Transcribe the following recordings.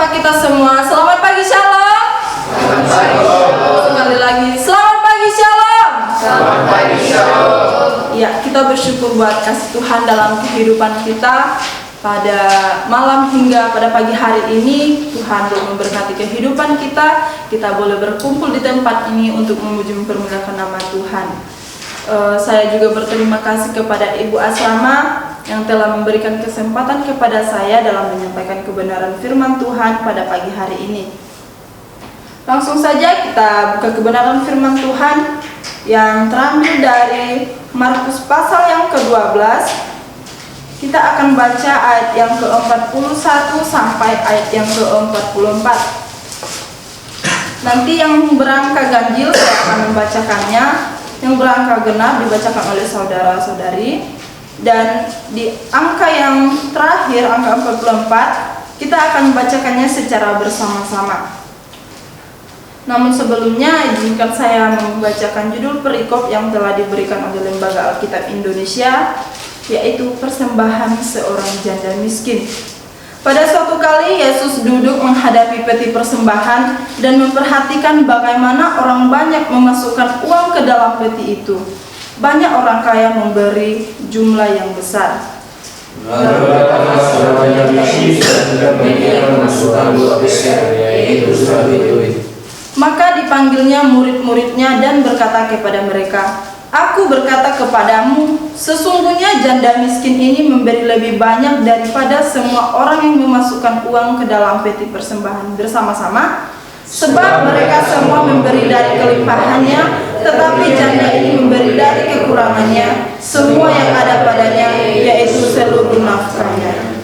Sapa kita semua, selamat pagi Shalom. Selamat pagi Shalom. Sekali lagi, selamat pagi Shalom. Selamat pagi Shalom. Ya, kita bersyukur buat kasih Tuhan dalam kehidupan kita. Pada malam hingga pada pagi hari ini, Tuhan boleh memberkati kehidupan kita. Kita boleh berkumpul di tempat ini untuk memuji mempermuliakan nama Tuhan. Saya juga berterima kasih kepada Ibu Asrama yang telah memberikan kesempatan kepada saya dalam menyampaikan kebenaran firman Tuhan pada pagi hari ini. Langsung saja kita buka kebenaran firman Tuhan yang terambil dari Markus pasal yang ke-12. Kita akan baca ayat yang ke-41 sampai ayat yang ke-44. Nanti yang berangka ganjil saya akan membacakannya, yang berangka genap dibacakan oleh saudara-saudari. Dan di angka yang terakhir, angka 44, kita akan membacakannya secara bersama-sama. Namun sebelumnya, izinkan saya membacakan judul perikop yang telah diberikan oleh Lembaga Alkitab Indonesia, yaitu persembahan seorang janda miskin. Pada suatu kali, Yesus duduk menghadapi peti persembahan dan memperhatikan bagaimana orang banyak memasukkan uang ke dalam peti itu. Banyak orang kaya memberi jumlah yang besar. Lalu datanglah seorang yang miskin dan memasukkan 2 peser, yaitu 1 duit. Maka dipanggilnya murid-muridnya dan berkata kepada mereka, "Aku berkata kepadamu, sesungguhnya janda miskin ini memberi lebih banyak daripada semua orang yang memasukkan uang ke dalam peti persembahan bersama-sama. Sebab mereka semua memberi dari kelimpahannya, tetapi janda ini memberi dari kekurangannya, semua yang ada padanya, yaitu seluruh nafkahnya."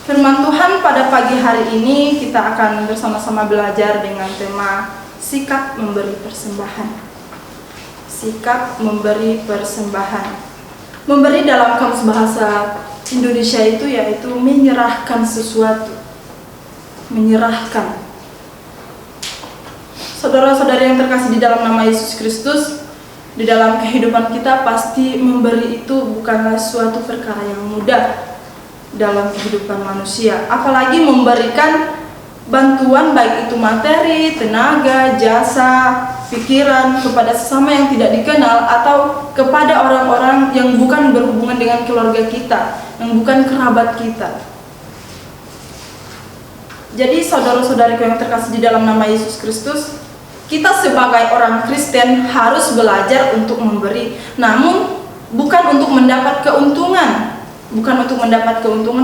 Firman Tuhan pada pagi hari ini kita akan bersama-sama belajar dengan tema sikap memberi persembahan. Sikap memberi persembahan. Memberi dalam kamus bahasa Indonesia itu yaitu menyerahkan sesuatu. Menyerahkan. Saudara-saudara yang terkasih di dalam nama Yesus Kristus, di dalam kehidupan kita pasti memberi itu bukanlah suatu perkara yang mudah dalam kehidupan manusia. Apalagi memberikan bantuan baik itu materi, tenaga, jasa, pikiran kepada sesama yang tidak dikenal atau kepada orang-orang yang bukan berhubungan dengan keluarga kita, yang bukan kerabat kita. Jadi saudara-saudariku yang terkasih di dalam nama Yesus Kristus, kita sebagai orang Kristen harus belajar untuk memberi, namun bukan untuk mendapat keuntungan,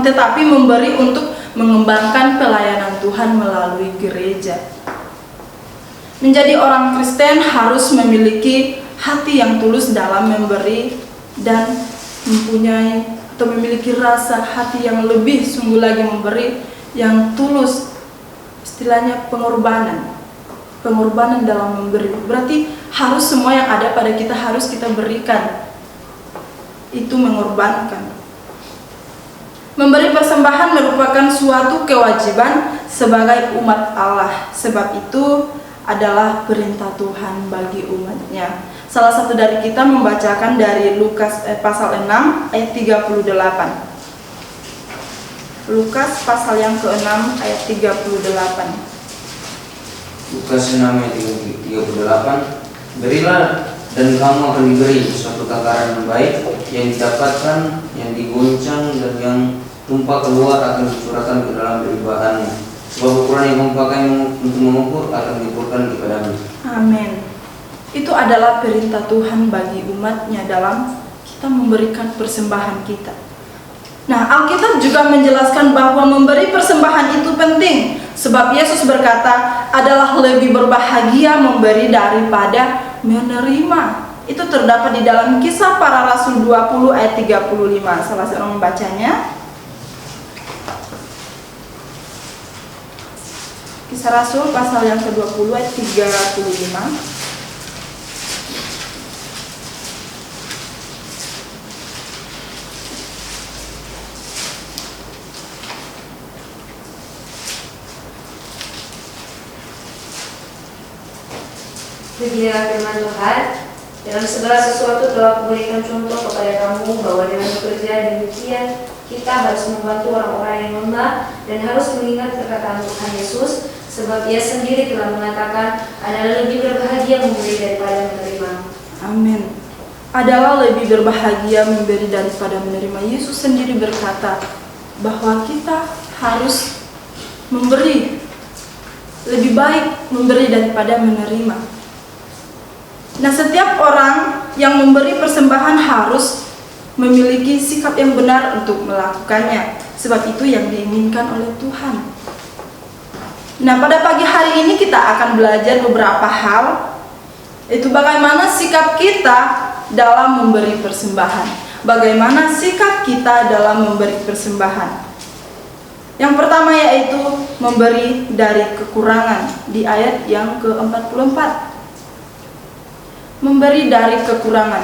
tetapi memberi untuk mengembangkan pelayanan Tuhan melalui gereja. Menjadi orang Kristen harus memiliki hati yang tulus dalam memberi dan mempunyai atau memiliki rasa hati yang lebih sungguh lagi memberi, yang tulus, istilahnya pengorbanan dalam memberi. Berarti harus semua yang ada pada kita harus kita berikan. Itu mengorbankan. Memberi persembahan merupakan suatu kewajiban sebagai umat Allah. Sebab itu adalah perintah Tuhan bagi umatnya. Salah satu dari kita membacakan dari Lukas pasal 6 ayat 38. Lukas pasal yang ke-6 ayat 38. Lukas 6 ayat 38. Berilah dan kamu akan diberi suatu takaran yang baik, yang didapatkan, yang diguncang dan yang tumpah keluar akan dicurahkan ke dalam beribahannya. Sebab ukuran yang kamu pakai untuk mengukur akan diukurkan kepadamu. Amin. Itu adalah perintah Tuhan bagi umatnya dalam kita memberikan persembahan kita. Nah, Alkitab juga menjelaskan bahwa memberi persembahan itu penting. Sebab Yesus berkata, adalah lebih berbahagia memberi daripada menerima. Itu terdapat di dalam Kisah Para Rasul 20 ayat 35. Salah seorang membacanya. Kisah Rasul pasal yang ke-20 ayat 35. Beginilah firman Tuhan, dalam segala sesuatu telah kuberikan contoh kepada kamu bahwa dengan bekerja demikian kita harus membantu orang-orang yang lemah dan harus mengingat perkataan Tuhan Yesus, sebab Ia sendiri telah mengatakan adalah lebih berbahagia memberi daripada menerima. Amin. Adalah lebih berbahagia memberi daripada menerima. Yesus sendiri berkata bahwa kita harus memberi. Lebih baik memberi daripada menerima. Nah, setiap orang yang memberi persembahan harus memiliki sikap yang benar untuk melakukannya, sebab itu yang diinginkan oleh Tuhan. Nah, pada pagi hari ini kita akan belajar beberapa hal, itu bagaimana sikap kita dalam memberi persembahan. Bagaimana sikap kita dalam memberi persembahan. Yang pertama yaitu memberi dari kekurangan di ayat yang ke-44. Memberi dari kekurangan.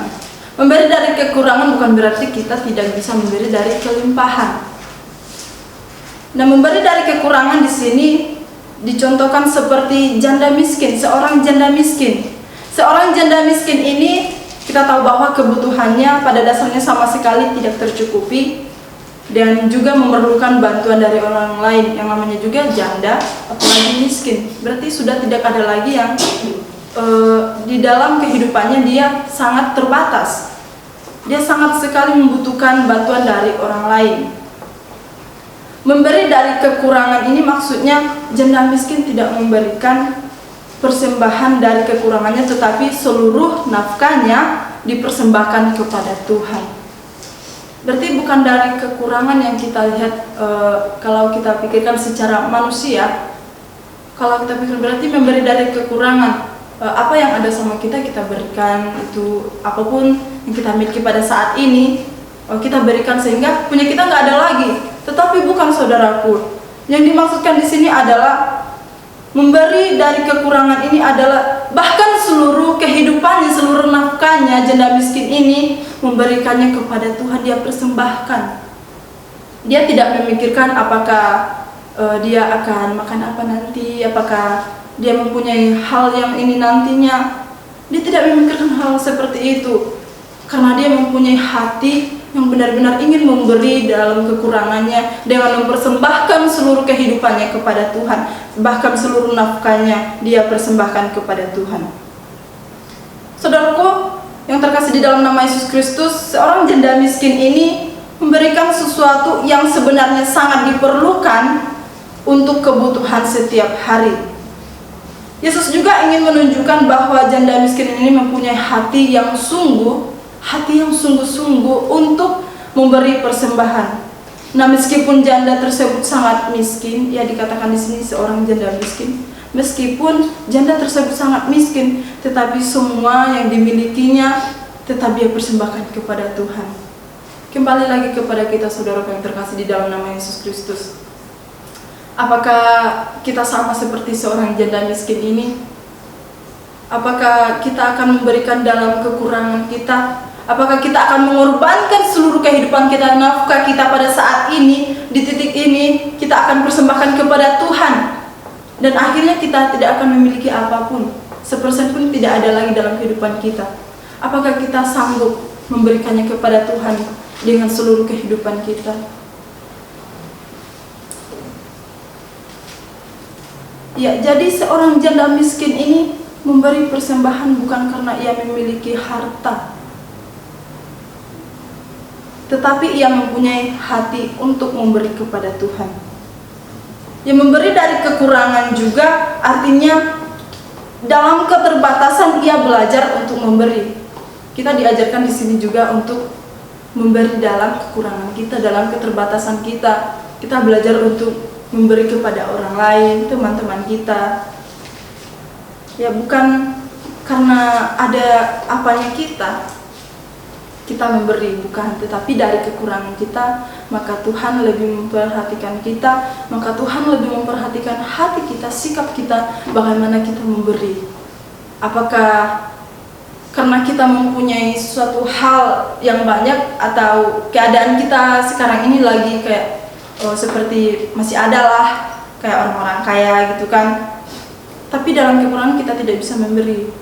Memberi dari kekurangan bukan berarti kita tidak bisa memberi dari kelimpahan. Nah, memberi dari kekurangan di sini dicontohkan seperti janda miskin, seorang janda miskin. Seorang janda miskin ini kita tahu bahwa kebutuhannya pada dasarnya sama sekali tidak tercukupi dan juga memerlukan bantuan dari orang lain, yang namanya juga janda, apalagi miskin. Berarti sudah tidak ada lagi yang di dalam kehidupannya dia sangat terbatas. Dia sangat sekali membutuhkan bantuan dari orang lain. Memberi dari kekurangan ini maksudnya janda miskin tidak memberikan persembahan dari kekurangannya, tetapi seluruh nafkahnya dipersembahkan kepada Tuhan. Berarti bukan dari kekurangan yang kita lihat kalau kita pikirkan secara manusia. Kalau kita pikir berarti memberi dari kekurangan. Apa yang ada sama kita berikan, itu apapun yang kita miliki pada saat ini kita berikan sehingga punya kita nggak ada lagi. Tetapi bukan, saudaraku. Yang dimaksudkan di sini adalah memberi dari kekurangan ini adalah bahkan seluruh kehidupannya, seluruh nafkahnya janda miskin ini memberikannya kepada Tuhan, dia persembahkan. Dia tidak memikirkan apakah dia akan makan apa nanti, apakah dia mempunyai hal yang ini nantinya. Dia tidak memikirkan hal seperti itu, karena dia mempunyai hati yang benar-benar ingin memberi dalam kekurangannya dengan mempersembahkan seluruh kehidupannya kepada Tuhan. Bahkan seluruh nafkahnya dia persembahkan kepada Tuhan. Saudaraku yang terkasih di dalam nama Yesus Kristus, seorang janda miskin ini memberikan sesuatu yang sebenarnya sangat diperlukan untuk kebutuhan setiap hari. Yesus juga ingin menunjukkan bahwa janda miskin ini mempunyai hati yang sungguh-sungguh untuk memberi persembahan. Nah, meskipun janda tersebut sangat miskin, ya dikatakan di sini seorang janda miskin. Meskipun janda tersebut sangat miskin, tetapi semua yang dimilikinya tetap dia persembahkan kepada Tuhan. Kembali lagi kepada kita, saudara yang terkasih di dalam nama Yesus Kristus. Apakah kita sama seperti seorang janda miskin ini? Apakah kita akan memberikan dalam kekurangan kita? Apakah kita akan mengorbankan seluruh kehidupan kita, nafkah kita pada saat ini, di titik ini, kita akan persembahkan kepada Tuhan. Dan akhirnya kita tidak akan memiliki apapun, sepersen pun tidak ada lagi dalam kehidupan kita. Apakah kita sanggup memberikannya kepada Tuhan dengan seluruh kehidupan kita? Ya, jadi seorang janda miskin ini memberi persembahan bukan karena ia memiliki harta, tetapi ia mempunyai hati untuk memberi kepada Tuhan. Yang memberi dari kekurangan juga artinya dalam keterbatasan ia belajar untuk memberi. Kita diajarkan di sini juga untuk memberi dalam kekurangan kita, dalam keterbatasan kita. Kita belajar untuk memberi kepada orang lain, teman-teman kita. Ya, bukan karena ada apanya kita memberi, bukan, tetapi dari kekurangan kita, maka Tuhan lebih memperhatikan kita, maka Tuhan lebih memperhatikan hati kita, sikap kita, bagaimana kita memberi. Apakah karena kita mempunyai suatu hal yang banyak, atau keadaan kita sekarang ini lagi kayak seperti masih ada lah kayak orang-orang kaya gitu kan, tapi dalam kekurangan kita tidak bisa memberi.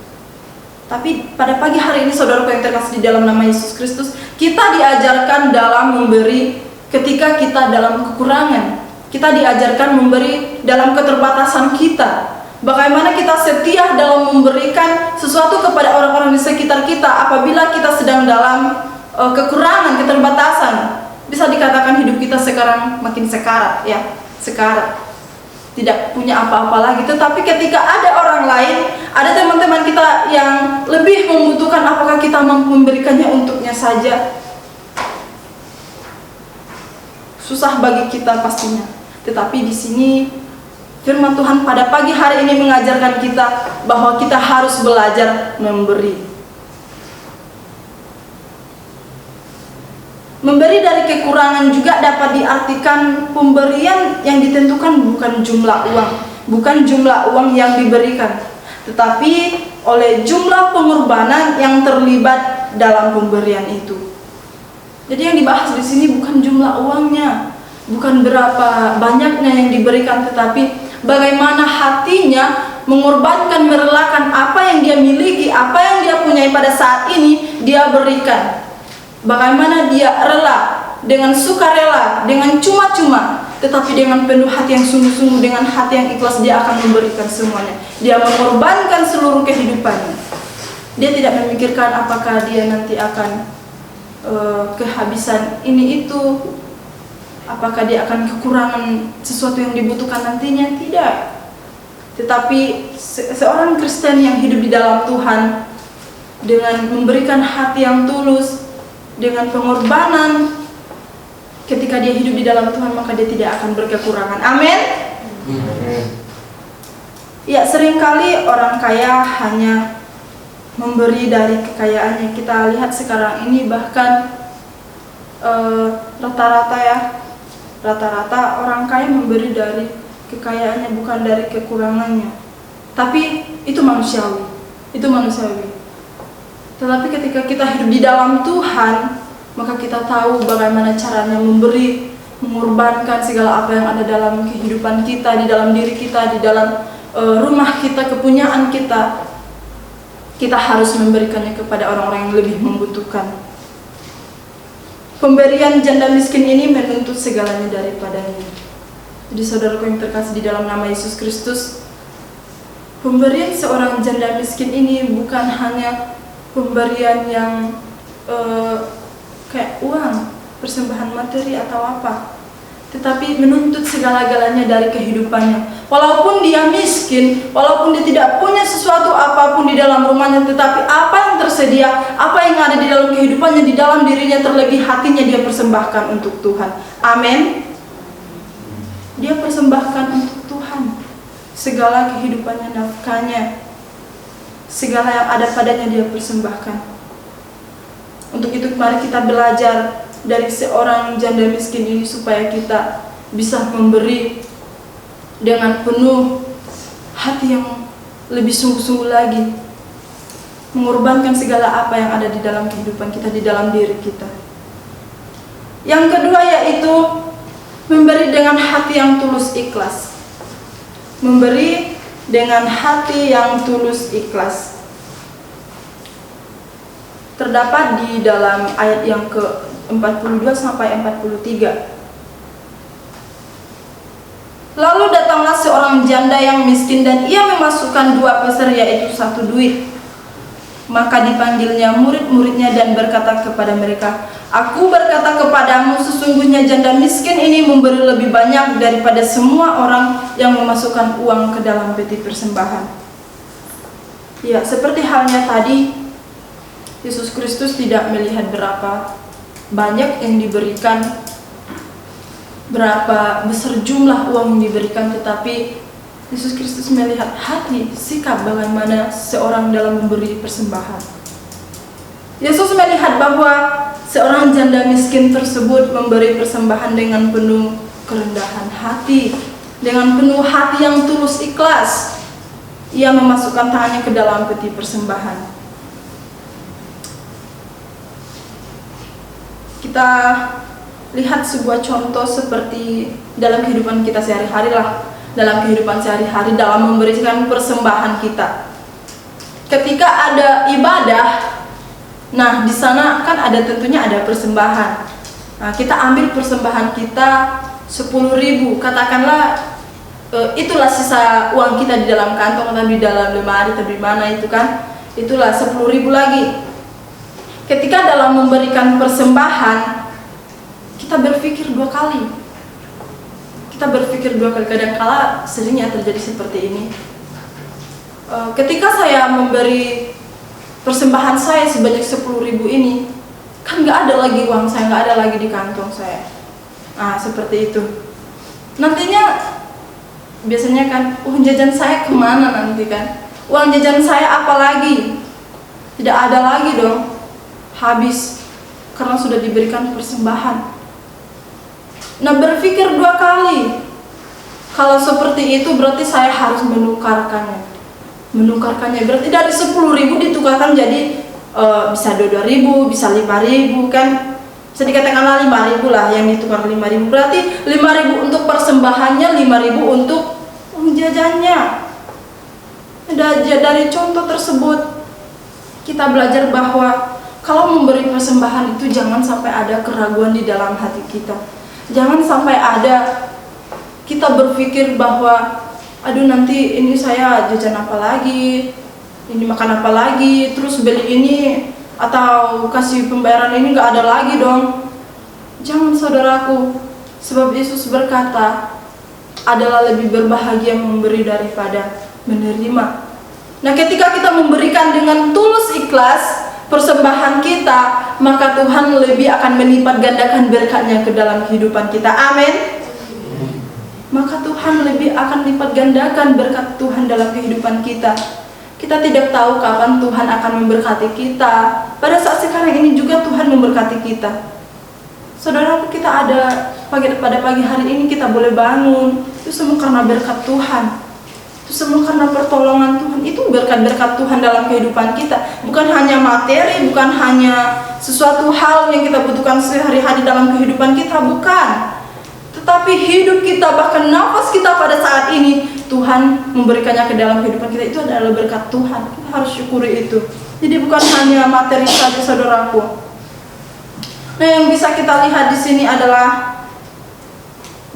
Tapi pada pagi hari ini, saudaraku yang terkasih di dalam nama Yesus Kristus, kita diajarkan dalam memberi ketika kita dalam kekurangan. Kita diajarkan memberi dalam keterbatasan kita. Bagaimana kita setia dalam memberikan sesuatu kepada orang-orang di sekitar kita apabila kita sedang dalam kekurangan, keterbatasan. Bisa dikatakan hidup kita sekarang makin sekarat, ya, sekarat. Tidak punya apa-apa lagi. Tetapi ketika ada orang lain, ada teman-teman kita yang lebih membutuhkan, apakah kita mampu memberikannya untuknya saja? Susah bagi kita pastinya. Tetapi di sini firman Tuhan pada pagi hari ini mengajarkan kita bahwa kita harus belajar memberi. Memberi dari kekurangan juga dapat diartikan pemberian yang ditentukan bukan jumlah uang, bukan jumlah uang yang diberikan, tetapi oleh jumlah pengorbanan yang terlibat dalam pemberian itu. Jadi yang dibahas di sini bukan jumlah uangnya, bukan berapa banyaknya yang diberikan, tetapi bagaimana hatinya mengorbankan, merelakan apa yang dia miliki, apa yang dia punyai pada saat ini dia berikan. Bagaimana dia rela, dengan sukarela, dengan cuma-cuma, tetapi dengan penuh hati yang sungguh-sungguh, dengan hati yang ikhlas dia akan memberikan semuanya. Dia mengorbankan seluruh kehidupannya. Dia tidak memikirkan apakah dia nanti akan kehabisan ini itu, apakah dia akan kekurangan sesuatu yang dibutuhkan nantinya. Tidak. Tetapi seorang Kristen yang hidup di dalam Tuhan dengan memberikan hati yang tulus, dengan pengorbanan, ketika dia hidup di dalam Tuhan, maka dia tidak akan berkekurangan. Amin. Ya, seringkali orang kaya hanya memberi dari kekayaannya. Kita lihat sekarang ini bahkan rata-rata orang kaya memberi dari kekayaannya, bukan dari kekurangannya. Tapi itu manusiawi. Tetapi ketika kita hidup di dalam Tuhan, maka kita tahu bagaimana caranya memberi, mengorbankan segala apa yang ada dalam kehidupan kita, di dalam diri kita, di dalam rumah kita, kepunyaan kita. Kita harus memberikannya kepada orang-orang yang lebih membutuhkan. Pemberian janda miskin ini menuntut segalanya daripadanya. Jadi saudaraku yang terkasih di dalam nama Yesus Kristus, pemberian seorang janda miskin ini bukan hanya pemberian yang kayak uang, persembahan materi atau apa, tetapi menuntut segala-galanya dari kehidupannya. Walaupun dia miskin, walaupun dia tidak punya sesuatu apapun di dalam rumahnya, tetapi apa yang tersedia, apa yang ada di dalam kehidupannya, di dalam dirinya, terlebih hatinya, dia persembahkan untuk Tuhan. Amin. Dia persembahkan untuk Tuhan segala kehidupannya, nafkahnya, segala yang ada padanya dia persembahkan. Untuk itu mari kita belajar dari seorang janda miskin ini supaya kita bisa memberi dengan penuh hati yang lebih sungguh-sungguh lagi, mengorbankan segala apa yang ada di dalam kehidupan kita, di dalam diri kita. Yang kedua yaitu memberi dengan hati yang tulus ikhlas. Memberi dengan hati yang tulus ikhlas. Terdapat di dalam ayat yang ke-42 sampai 43. Lalu datanglah seorang janda yang miskin dan ia memasukkan 2 peser, yaitu 1 duit. Maka dipanggilnya murid-muridnya dan berkata kepada mereka, "Aku berkata kepadamu, sesungguhnya janda miskin ini memberi lebih banyak daripada semua orang yang memasukkan uang ke dalam peti persembahan." Ya, seperti halnya tadi, Yesus Kristus tidak melihat berapa banyak yang diberikan, berapa besar jumlah uang yang diberikan, tetapi Yesus Kristus melihat hati, sikap bagaimana seorang dalam memberi persembahan. Yesus melihat bahwa seorang janda miskin tersebut memberi persembahan dengan penuh kerendahan hati, dengan penuh hati yang tulus ikhlas. Ia memasukkan tangannya ke dalam peti persembahan. Kita lihat sebuah contoh seperti dalam kehidupan kita sehari-hari lah. Dalam kehidupan sehari-hari, dalam memberikan persembahan kita. Ketika ada ibadah, nah di sana kan tentunya ada persembahan. Nah, kita ambil persembahan kita 10.000, katakanlah itulah sisa uang kita di dalam kantong atau di dalam lemari atau di mana itu kan, itulah 10.000 lagi. Ketika dalam memberikan persembahan, kita berpikir dua kali. Kadang-kala seringnya terjadi seperti ini. Ketika saya memberi persembahan saya sebanyak 10.000 ini, kan nggak ada lagi uang saya, nggak ada lagi di kantong saya. Nah, seperti itu. Nantinya biasanya kan uang jajan saya kemana nanti kan? Uang jajan saya apa lagi? Tidak ada lagi dong, habis karena sudah diberikan persembahan. Nah, berpikir dua kali. Kalau seperti itu berarti saya harus menukarkannya berarti dari 10.000 ditukarkan jadi bisa 2.000, bisa 5.000 kan, bisa dikatakanlah 5.000 lah yang ditukar 5.000, berarti 5.000 untuk persembahannya, 5.000 untuk uang jajannya. Dari contoh tersebut kita belajar bahwa kalau memberi persembahan itu jangan sampai ada keraguan di dalam hati kita. Jangan sampai ada kita berpikir bahwa aduh nanti ini saya jajan apa lagi, ini makan apa lagi, terus beli ini atau kasih pembayaran ini nggak ada lagi dong. Jangan saudaraku, sebab Yesus berkata adalah lebih berbahagia memberi daripada menerima. Nah, ketika kita memberikan dengan tulus ikhlas persembahan kita, maka Tuhan lebih akan melipat gandakan berkat-Nya ke dalam kehidupan kita. Amin. Maka Tuhan lebih akan lipat gandakan berkat Tuhan dalam kehidupan kita. Kita tidak tahu kapan Tuhan akan memberkati kita. Pada saat sekarang ini juga Tuhan memberkati kita. Saudara, kita ada pada pagi hari ini kita boleh bangun. Itu semua karena berkat Tuhan. Itu semua karena pertolongan Tuhan. Itu berkat-berkat Tuhan dalam kehidupan kita. Bukan hanya materi, bukan hanya sesuatu hal yang kita butuhkan sehari-hari dalam kehidupan kita, bukan. Tetapi hidup kita, bahkan nafas kita pada saat ini, Tuhan memberikannya ke dalam kehidupan kita. Itu adalah berkat Tuhan. Kita harus syukuri itu. Jadi bukan hanya materi saja, saudaraku. Nah, yang bisa kita lihat di sini adalah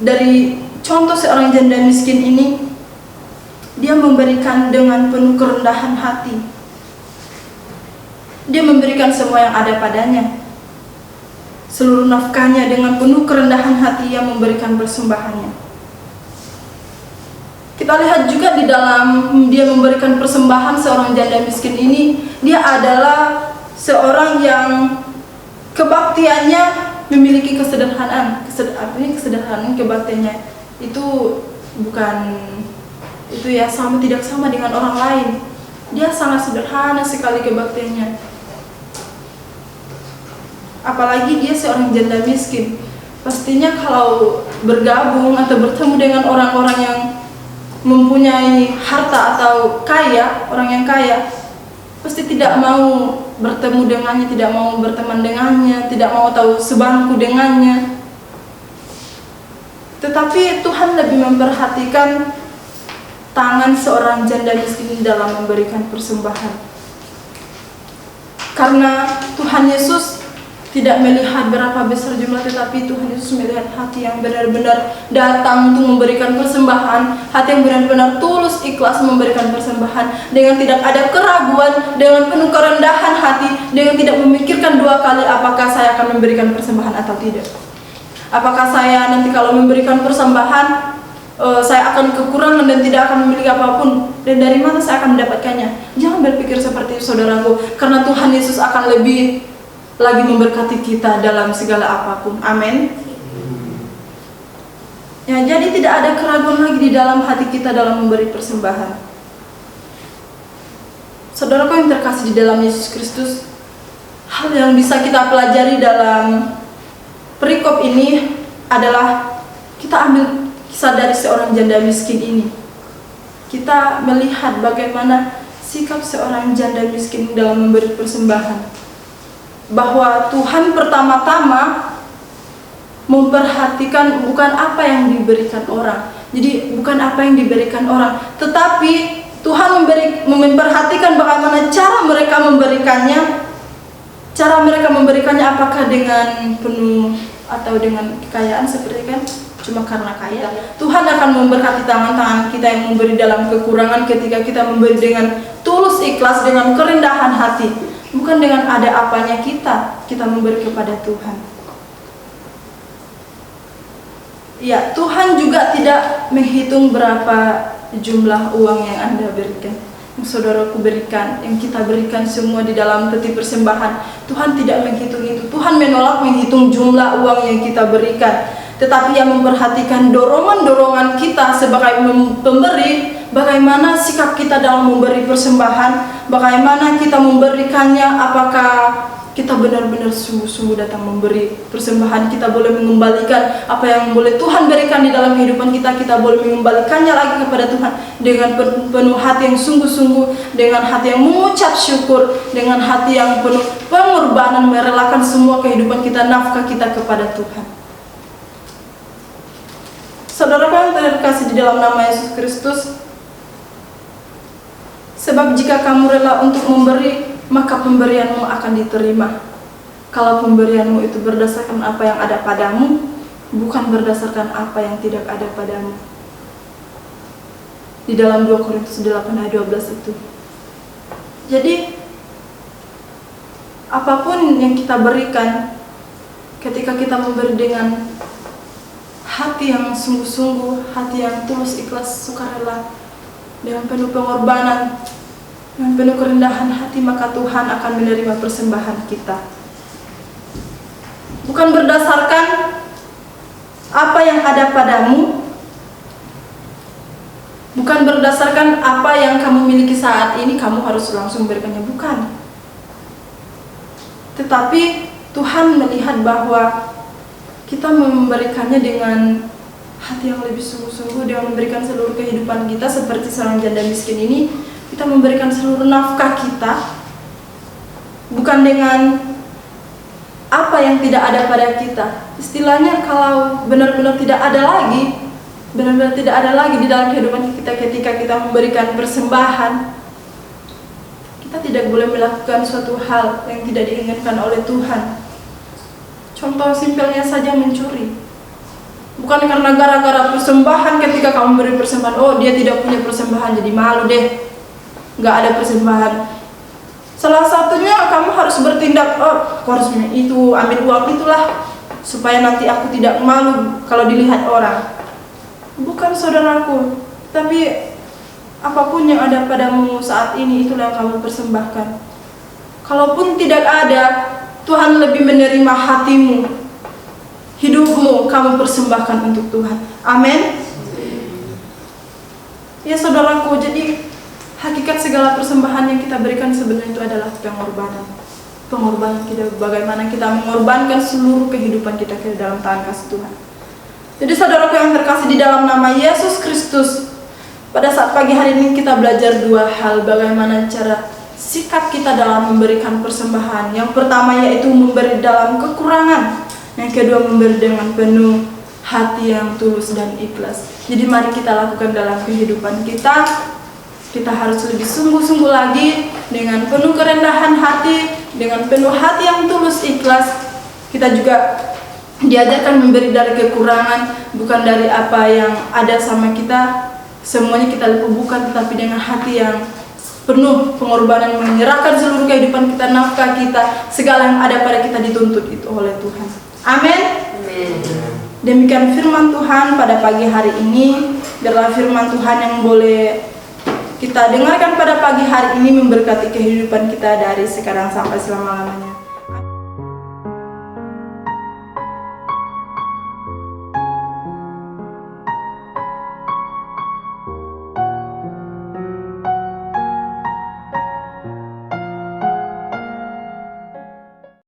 dari contoh seorang janda miskin ini, dia memberikan dengan penuh kerendahan hati. Dia memberikan semua yang ada padanya. Seluruh nafkahnya dengan penuh kerendahan hati yang memberikan persembahannya. Kita lihat juga di dalam dia memberikan persembahan seorang janda miskin ini, dia adalah seorang yang kebaktiannya memiliki kesederhanaan. Kesederhanaan kebaktiannya itu bukan itu ya tidak sama dengan orang lain. Dia sangat sederhana sekali kebaktiannya. Apalagi dia seorang janda miskin. Pastinya kalau bergabung atau bertemu dengan orang-orang yang mempunyai harta atau kaya, orang yang kaya, pasti tidak mau bertemu dengannya, tidak mau berteman dengannya, tidak mau tahu sebangku dengannya. Tetapi Tuhan lebih memperhatikan tangan seorang janda miskin dalam memberikan persembahan. Karena Tuhan Yesus tidak melihat berapa besar jumlah, tetapi Tuhan Yesus melihat hati yang benar-benar datang untuk memberikan persembahan, hati yang benar-benar tulus ikhlas memberikan persembahan dengan tidak ada keraguan, dengan penuh kerendahan hati, dengan tidak memikirkan dua kali apakah saya akan memberikan persembahan atau tidak. Apakah saya nanti kalau memberikan persembahan saya akan kekurangan dan tidak akan memiliki apapun, dan dari mana saya akan mendapatkannya. Jangan berpikir seperti itu, saudaraku, karena Tuhan Yesus akan lebih lagi memberkati kita dalam segala apapun. Amin. Ya, jadi tidak ada keraguan lagi di dalam hati kita dalam memberi persembahan. Saudaraku yang terkasih di dalam Yesus Kristus, hal yang bisa kita pelajari dalam perikop ini adalah kita ambil kisah dari seorang janda miskin ini. Kita melihat bagaimana sikap seorang janda miskin dalam memberi persembahan. Bahwa Tuhan pertama-tama memperhatikan bukan apa yang diberikan orang. Jadi bukan apa yang diberikan orang, tetapi Tuhan memperhatikan bagaimana cara mereka memberikannya. Cara mereka memberikannya apakah dengan penuh atau dengan kekayaan seperti kan cuma karena kaya. Tuhan akan memberkati tangan-tangan kita yang memberi dalam kekurangan ketika kita memberi dengan tulus, ikhlas, dengan kerendahan hati, bukan dengan ada apanya kita memberi kepada Tuhan. Ya, Tuhan juga tidak menghitung berapa jumlah uang yang Anda berikan, yang saudaraku berikan, yang kita berikan semua di dalam peti persembahan. Tuhan tidak menghitung itu. Tuhan menolak menghitung jumlah uang yang kita berikan, tetapi Ia memperhatikan dorongan-dorongan kita sebagai pemberi, bagaimana sikap kita dalam memberi persembahan, bagaimana kita memberikannya, apakah kita benar-benar sungguh-sungguh datang memberi persembahan. Kita boleh mengembalikan apa yang boleh Tuhan berikan di dalam kehidupan kita, kita boleh mengembalikannya lagi kepada Tuhan dengan penuh hati yang sungguh-sungguh, dengan hati yang mengucap syukur, dengan hati yang penuh pengorbanan, merelakan semua kehidupan kita, nafkah kita kepada Tuhan. Saudaraku yang terkasih di dalam nama Yesus Kristus, sebab jika kamu rela untuk memberi, maka pemberianmu akan diterima. Kalau pemberianmu itu berdasarkan apa yang ada padamu, bukan berdasarkan apa yang tidak ada padamu. Di dalam 2 Korintus 8 ayat 12 itu. Jadi, apapun yang kita berikan, ketika kita memberi dengan hati yang sungguh-sungguh, hati yang tulus, ikhlas, sukarela, dengan penuh pengorbanan, dengan penuh kerendahan hati, maka Tuhan akan menerima persembahan kita. Bukan berdasarkan apa yang ada padamu, bukan berdasarkan apa yang kamu miliki saat ini, kamu harus langsung berikannya, bukan. Tetapi Tuhan melihat bahwa kita memberikannya dengan hati yang lebih sungguh-sungguh, dengan memberikan seluruh kehidupan kita seperti seorang janda miskin ini. Kita memberikan seluruh nafkah kita, bukan dengan apa yang tidak ada pada kita. Istilahnya, kalau benar-benar tidak ada lagi, di dalam kehidupan kita ketika kita memberikan persembahan, kita tidak boleh melakukan suatu hal yang tidak diinginkan oleh Tuhan. Contoh simpelnya saja, mencuri. Bukan karena gara-gara persembahan, ketika kamu beri persembahan, oh dia tidak punya persembahan jadi malu deh, nggak ada persembahan. Salah satunya kamu harus bertindak, oh aku harus itu, ambil uang itulah supaya nanti aku tidak malu kalau dilihat orang. Bukan, saudaraku, tapi apapun yang ada padamu saat ini, itulah yang kamu persembahkan. Kalaupun tidak ada, Tuhan lebih menerima hatimu, hidupmu, kamu persembahkan untuk Tuhan. Amin. Ya saudaraku, jadi hakikat segala persembahan yang kita berikan sebenarnya itu adalah pengorbanan. Pengorbanan kita, bagaimana kita mengorbankan seluruh kehidupan kita ke dalam tangan kasih Tuhan. Jadi saudaraku yang terkasih di dalam nama Yesus Kristus, pada saat pagi hari ini kita belajar dua hal bagaimana cara sikap kita dalam memberikan persembahan. Yang pertama yaitu memberi dalam kekurangan, yang kedua memberi dengan penuh hati yang tulus dan ikhlas. Jadi mari kita lakukan dalam kehidupan kita. Kita harus lebih sungguh-sungguh lagi, dengan penuh kerendahan hati, dengan penuh hati yang tulus ikhlas. Kita juga diajarkan memberi dari kekurangan, bukan dari apa yang ada sama kita. Semuanya kita bukan, tetapi dengan hati yang penuh pengorbanan, menyerahkan seluruh kehidupan kita, nafkah kita, segala yang ada pada kita dituntut itu oleh Tuhan. Amin. Demikian firman Tuhan pada pagi hari ini. Biarlah firman Tuhan yang boleh kita dengarkan pada pagi hari ini memberkati kehidupan kita dari sekarang sampai selama-lamanya.